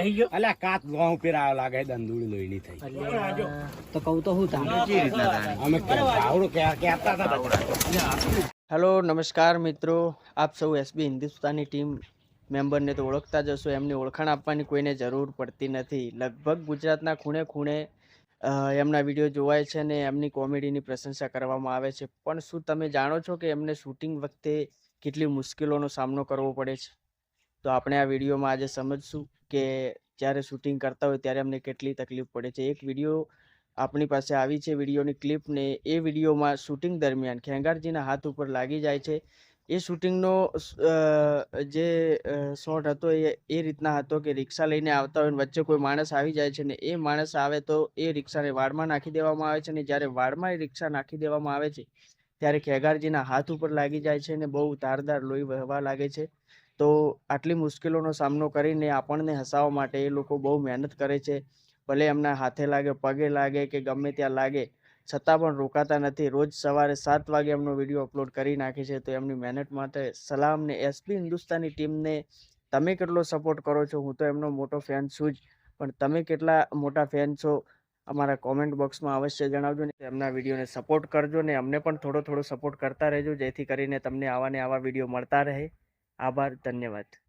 અલ્યા કાત ગાઉં પેરા લાગે દંદુડી લોહીની થઈ તો કહું તો હું અમે આવડો કહેતા હતા. હેલો નમસ્કાર મિત્રો, આપ સૌ એસબી હિન્દુસ્તાની ટીમ મેમ્બરને તો ઓળખતા જ હશો. એમની ઓળખાણ આપવાની કોઈને જરૂર પડતી નથી. લગભગ ગુજરાતના ખૂણે ખૂણે એમના વિડીયો જોવાય છે અને એમની કોમેડીની પ્રશંસા કરવામાં આવે છે. પણ શું તમે જાણો છો કે એમને શૂટિંગ વખતે કેટલી મુશ્કેલીઓનો સામનો કરવો પડે છે? તો આપણે આ વિડીયોમાં આજે સમજશું કે જ્યારે શૂટિંગ કરતા હોય ત્યારે અમને કેટલી તકલીફ પડે છે. એક વિડીયો આપણી પાસે આવી છે, વિડીયોની ક્લિપ, ને એ વિડીયોમાં શૂટિંગ દરમિયાન ખેંગારજીના હાથ ઉપર લાગી જાય છે. એ શૂટિંગનો જે શોટ હતો એ રીતના હતો કે રિક્ષા લઈને આવતા હોય, વચ્ચે કોઈ માણસ આવી જાય છે ને એ માણસ આવે તો એ રિક્ષાને વાડમાં નાખી દેવામાં આવે છે. ને જ્યારે વાડમાં એ રિક્ષા નાખી દેવામાં આવે છે ત્યારે ખેંગારજીના હાથ ઉપર લાગી જાય છે ને બહુ ધારદાર લોહી વહેવા લાગે છે. તો આટલી મુશ્કેલીઓનો સામનો કરીને આપણને હસાવવા માટે એ લોકો બહુ મહેનત કરે છે. ભલે એમના હાથે લાગે, પગે લાગે કે ગમે ત્યાં લાગે, છતાં પણ રોકાતા નથી. રોજ સવારે 7 વાગે એમનો વિડીયો અપલોડ કરી નાખે છે. તો એમની મહેનત માટે સલામ. ને એસબી હિન્દુસ્તાની ટીમને તમે કેટલો સપોર્ટ કરો છો? હું તો એમનો મોટો ફેન છું જ, પણ તમે કેટલા મોટા ફેન છો અમારા કોમેન્ટ બોક્સમાં અવશ્ય જણાવજો. ને એમના વિડીયોને સપોર્ટ કરજો ને અમને પણ થોડો થોડો સપોર્ટ કરતા રહેજો, જેથી કરીને તમને આવા ને આવા વિડીયો મળતા રહે. આભાર, ધન્યવાદ.